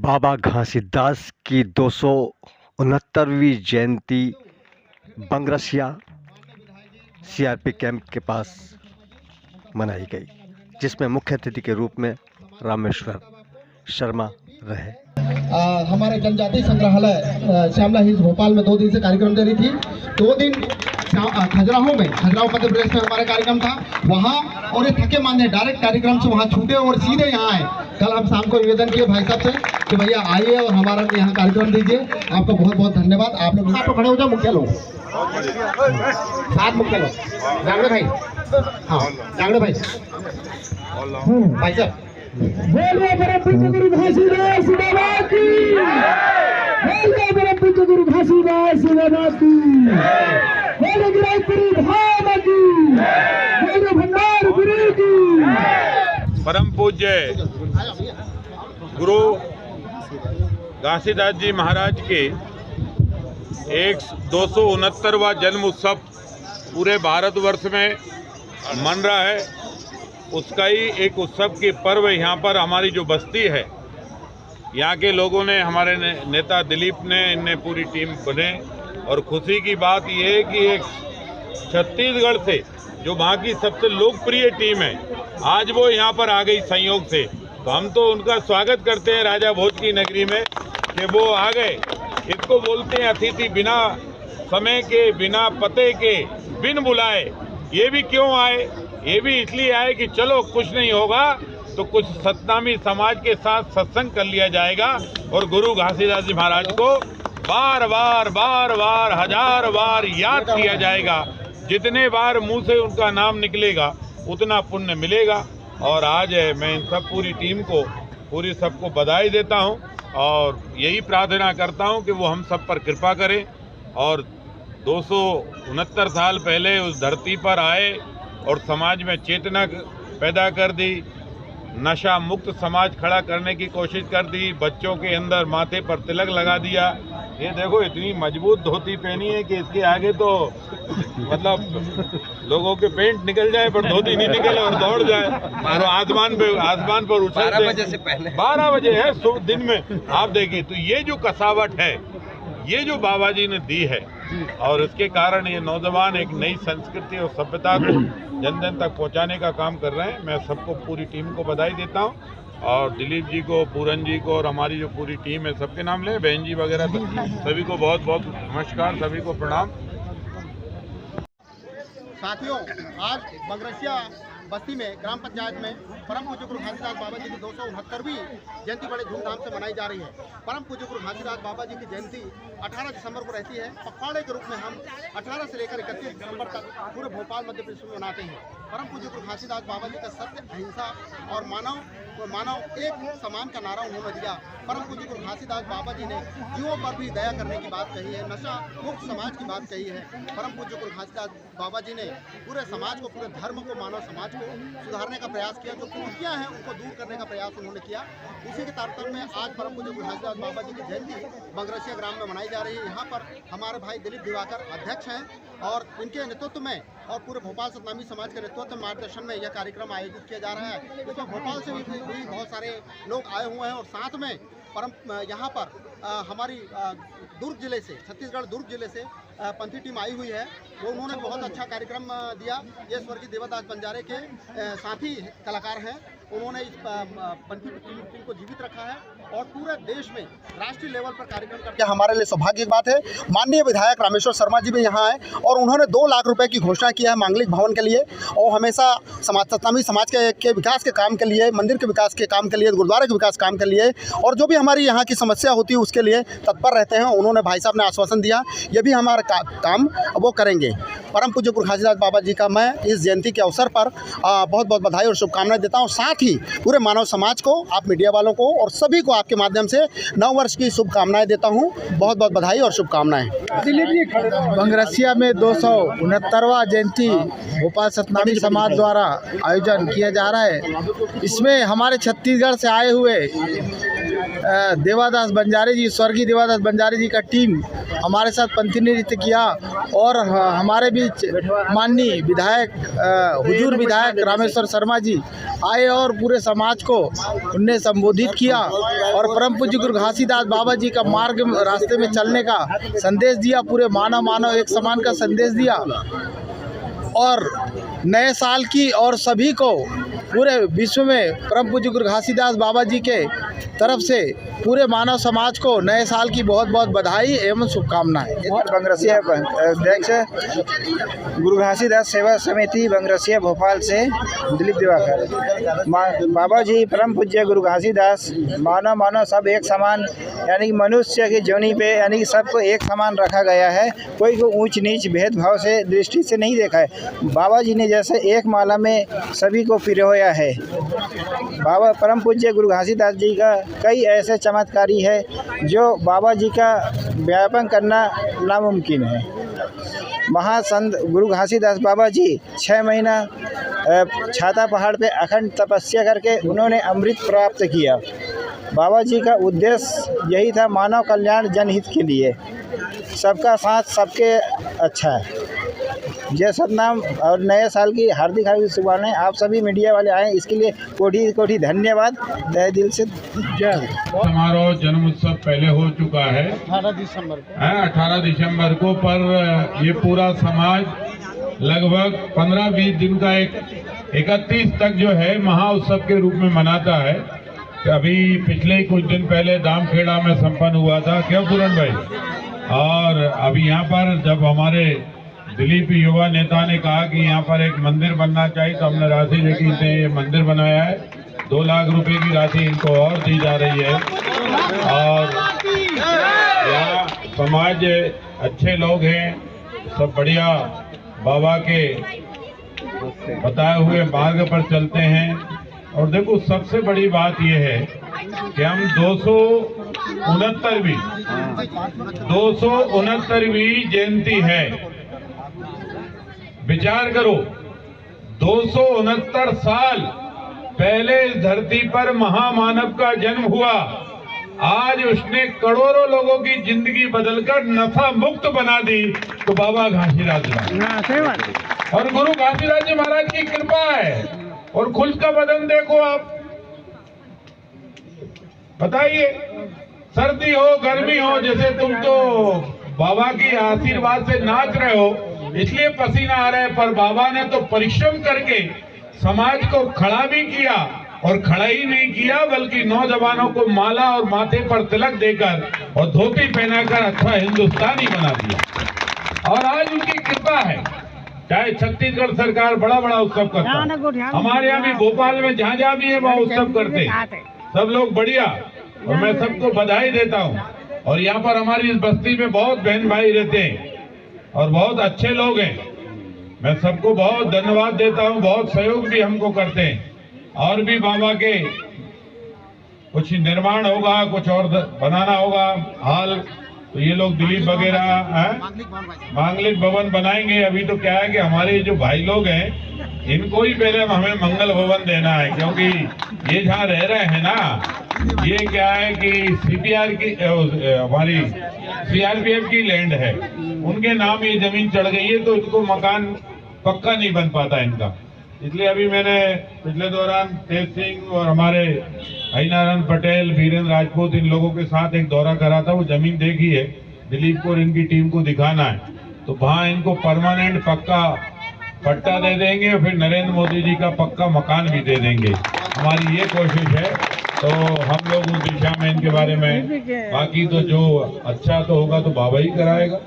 बाबा घासीदास की 269वीं जयंती Bangrasia CRP camp के पास मनाई गई, जिसमें मुख्य अतिथि के रूप में रामेश्वर शर्मा रहे। हमारे जनजाति संग्रहालय श्यामला हिल्स भोपाल में 2 दिन से कार्यक्रम दे रही थी। 2 दिन खजुराहो मध्य प्रदेश में हमारा कार्यक्रम था वहाँ, और ये थके माने डायरेक्ट कार्यक्रम से वहाँ छूटे और सीधे यहाँ आए। कल हम शाम को निवेदन किए भाई साहब से कि भैया आइए और हमारा यहाँ कार्यक्रम दीजिए। आपका बहुत बहुत धन्यवाद। आप लोग खड़े हो जाओ, मुख्य लोग साथ, मुख्य लोग जांगड़े भाई, हाँ जांगड़े भाई, भाई साहब बोलिए परम पूज्य गुरु घासीदास बाबा की, बोलिए परम पूज्य गुरु घासीदास बाबा की, बोलिए गिराईपुरी धाम की, बोलिए भंडार गुरु की। परम पूज्य गुरु घासीदास जी महाराज के 269वां जन्म उत्सव पूरे भारतवर्ष में मन रहा है। उसका ही एक उत्सव के पर्व यहाँ पर हमारी जो बस्ती है, यहाँ के लोगों ने, हमारे नेता दिलीप ने, इनने पूरी टीम बने। और खुशी की बात यह है कि एक छत्तीसगढ़ से जो वहाँ की सबसे लोकप्रिय टीम है, आज वो यहाँ पर आ गई संयोग से। तो हम तो उनका स्वागत करते हैं राजा भोज की नगरी में कि वो आ गए। इसको बोलते हैं अतिथि बिना समय के, बिना पते के, बिन बुलाए। ये भी क्यों आए? ये भी इसलिए आए कि चलो कुछ नहीं होगा तो कुछ सतनामी समाज के साथ सत्संग कर लिया जाएगा और गुरु घासीदास जी महाराज को बार बार हजार बार याद किया जाएगा। जितने बार मुंह से उनका नाम निकलेगा उतना पुण्य मिलेगा। और आज मैं इन सब पूरी टीम को, पूरी सबको बधाई देता हूं और यही प्रार्थना करता हूं कि वो हम सब पर कृपा करें और 269 साल पहले उस धरती पर आए और समाज में चेतना पैदा कर दी, नशा मुक्त समाज खड़ा करने की कोशिश कर दी, बच्चों के अंदर माथे पर तिलक लगा दिया। ये देखो इतनी मजबूत धोती पहनी है कि इसके आगे तो मतलब लोगों के पेंट निकल जाए पर धोती नहीं निकले और दौड़ जाए और आसमान पर उछल 12 बजे से पहले 12 बजे है सुबह दिन में। आप देखिए तो ये जो कसावट है, ये जो बाबा जी ने दी है, और इसके कारण ये नौजवान एक नई संस्कृति और सभ्यता को जन जन तक पहुंचाने का काम कर रहे हैं। मैं सबको, पूरी टीम को बधाई देता हूं और दिलीप जी को, पूरन जी को और हमारी जो पूरी टीम है सबके नाम ले, बहन जी वगैरह सभी को बहुत बहुत नमस्कार, सभी को प्रणाम। साथियों, आज बंगरसिया बस्ती में ग्राम पंचायत में परम पूज्य गुरु घासीदास बाबा जी की 269वीं जयंती बड़े धूमधाम से मनाई जा रही है। परम पूज्य गुरु घासीदास बाबा जी की जयंती 18 दिसंबर को रहती है। पखवाड़े के रूप में हम 18 से लेकर 31 दिसंबर तक पूरे भोपाल मध्य प्रदेश में मनाते हैं। परम पूज्य गुरु घासीदास बाबा जी का सत्य, अहिंसा और मानव एक समान का नारा उन्होंने दिया। परम पूज्य गुरु घासीदास बाबा जी ने जीवों पर भी दया करने की बात कही है, नशा मुक्त समाज की बात कही है। परम पूज्य गुरु घासीदास बाबा जी ने पूरे समाज को, पूरे धर्म को, मानव समाज को सुधारने का प्रयास किया। जो कुरीतियां हैं उनको दूर करने का प्रयास उन्होंने किया। उसी के तारतम्य में आज परम पूज्य गुरु घासीदास बाबा जी की जयंती बंगरसिया ग्राम में मनाई जा रही है। यहाँ पर हमारे भाई दिलीप दिवाकर अध्यक्ष हैं और इनके नेतृत्व में और पूरे भोपाल सतनामी समाज के नेतृत्व में, मार्गदर्शन में यह कार्यक्रम आयोजित किया जा रहा है। इसमें भोपाल से भी बहुत सारे लोग आए हुए हैं और साथ में यहाँ पर हमारी दुर्ग जिले से, छत्तीसगढ़ दुर्ग जिले से पंथी टीम आई हुई है। वो उन्होंने बहुत अच्छा कार्यक्रम दिया। ये स्वर्गीय देवदास बंजारे के साथी कलाकार हैं। उन्होंने इस पंथी टीम को जीवित रखा है और पूरे देश में राष्ट्रीय लेवल पर कार्यक्रम करके हमारे लिए सौभाग्य की बात है। माननीय विधायक रामेश्वर शर्मा जी भी यहाँ आए और उन्होंने 2 लाख रुपए की घोषणा की है मांगलिक भवन के लिए। और हमेशा सतनामी समाज के विकास के काम के लिए, मंदिर के विकास के काम के लिए, गुरुद्वारे के विकास काम के लिए और जो भी हमारी यहाँ की समस्या होती है उसके लिए तत्पर रहते हैं। उन्होंने, भाई साहब ने आश्वासन दिया, ये भी हमारा काम वो करेंगे। परम पूज्य गुरु घासीदास बाबा जी का मैं इस जयंती के अवसर पर बहुत बहुत बधाई और शुभकामनाएं देता हूँ। साथ ही पूरे मानव समाज को, आप मीडिया वालों को और सभी को आपके माध्यम से नव वर्ष की शुभकामनाएं देता हूँ। बहुत बहुत बधाई और शुभकामनाएं। बंगरसिया में 269वां जयंती भोपाल सतनामी समाज द्वारा आयोजन किया जा रहा है। इसमें हमारे छत्तीसगढ़ से आए हुए देवादास बंजारे जी, स्वर्गीय देवादास बंजारे जी का टीम हमारे साथ पंथी नृत्य किया और हमारे बीच माननीय विधायक हुजूर विधायक रामेश्वर शर्मा जी आए और पूरे समाज को उनने संबोधित किया और परम पूज्य गुरु घासीदास बाबा जी का मार्ग रास्ते में चलने का संदेश दिया, पूरे मानव एक समान का संदेश दिया और नए साल की और सभी को पूरे विश्व में परम पूज्य गुरु घासीदास बाबा जी के तरफ से पूरे मानव समाज को नए साल की बहुत बहुत बधाई एवं शुभकामनाएं। बंगरसिया अध्यक्ष गुरु घासीदास सेवा समिति बंगरसिया भोपाल से दिलीप दिवाकर। बाबा जी परम पूज्य गुरु घासीदास मानव सब एक समान, यानी कि मनुष्य की जीवनी पे यानी कि सबको एक समान रखा गया है, कोई को ऊंच नीच भेदभाव से दृष्टि से नहीं देखा है। बाबा जी ने जैसे एक माला में सभी को पिरोया है। बाबा परम पूज्य गुरु घासीदास जी का कई ऐसे चमत्कारी है जो बाबा जी का व्यापन करना नामुमकिन है। महासंत गुरु घासीदास बाबा जी 6 महीना छाता पहाड़ पे अखंड तपस्या करके उन्होंने अमृत प्राप्त किया। बाबा जी का उद्देश्य यही था, मानव कल्याण जनहित के लिए, सबका साथ सबके अच्छा है। जय सतनाम और नए साल की हार्दिक शुभकामनाएं। आप सभी मीडिया वाले आए इसके लिए कोटि कोटि धन्यवाद, तहे दिल से जय। समारोह जन्म उत्सव पहले हो चुका है 18 दिसंबर को, पर ये पूरा समाज लगभग 15-20 दिन का एक 31 तक जो है महाउत्सव के रूप में मनाता है। अभी पिछले ही कुछ दिन पहले दामखेड़ा में संपन्न हुआ था, क्यों पूरन भाई? और अभी यहाँ पर जब हमारे दिलीप युवा नेता ने कहा कि यहाँ पर एक मंदिर बनना चाहिए, तो हमने राशि लेके इसे ये मंदिर बनाया है। 2 लाख रुपए की राशि इनको और दी जा रही है। और यहाँ समाज अच्छे लोग हैं, सब बढ़िया बाबा के बताए हुए मार्ग पर चलते हैं। और देखो सबसे बड़ी बात यह है कि हम 269वीं जयंती है। विचार करो, 269 साल पहले इस धरती पर महामानव का जन्म हुआ। आज उसने करोड़ों लोगों की जिंदगी बदलकर नशा मुक्त बना दी, तो बाबा घासीदास जी और गुरु घासीदास जी महाराज की कृपा है। और खुद का बदन देखो आप, बताइए, सर्दी हो गर्मी हो, जैसे तुम तो बाबा की आशीर्वाद से नाच रहे हो इसलिए पसीना आ रहा है, पर बाबा ने तो परिश्रम करके समाज को खड़ा भी किया, और खड़ा ही नहीं किया बल्कि नौजवानों को माला और माथे पर तिलक देकर और धोती पहनाकर अच्छा हिंदुस्तानी बना दिया। और आज उनकी कृपा है, चाहे छत्तीसगढ़ सरकार बड़ा बड़ा उत्सव करता है, हमारे यहाँ भी भोपाल में जहाँ जहाँ भी है वहाँ उत्सव करते, सब लोग बढ़िया, और मैं सबको बधाई देता हूँ। और यहाँ पर हमारी इस बस्ती में बहुत बहन भाई रहते हैं और बहुत अच्छे लोग हैं, मैं सबको बहुत धन्यवाद देता हूँ, बहुत सहयोग भी हमको करते हैं। और भी बाबा के कुछ निर्माण होगा, कुछ और बनाना होगा हाल, तो ये लोग दिलीप वगैरह मांगलिक भवन बनाएंगे। अभी तो क्या है कि हमारे जो भाई लोग हैं इनको ही पहले हमें मंगल भवन देना है, क्योंकि ये जहाँ रह रहे हैं ना, ये क्या है कि सीपीआर की हमारी सीआरपीएफ की लैंड है, उनके नाम ये जमीन चढ़ गई है, तो इनको मकान पक्का नहीं बन पाता इनका। इसलिए अभी मैंने पिछले दौरान तेज सिंह और हमारे हरिनारायण पटेल, वीरेंद्र राजपूत, इन लोगों के साथ एक दौरा करा था। वो जमीन देखी है, दिलीप को और इनकी टीम को दिखाना है, तो वहाँ इनको परमानेंट पक्का पट्टा दे देंगे, फिर नरेंद्र मोदी जी का पक्का मकान भी दे देंगे। हमारी ये कोशिश है, तो हम लोग उस दिशा में इनके बारे में, बाकी तो जो अच्छा तो होगा तो बाबा ही कराएगा।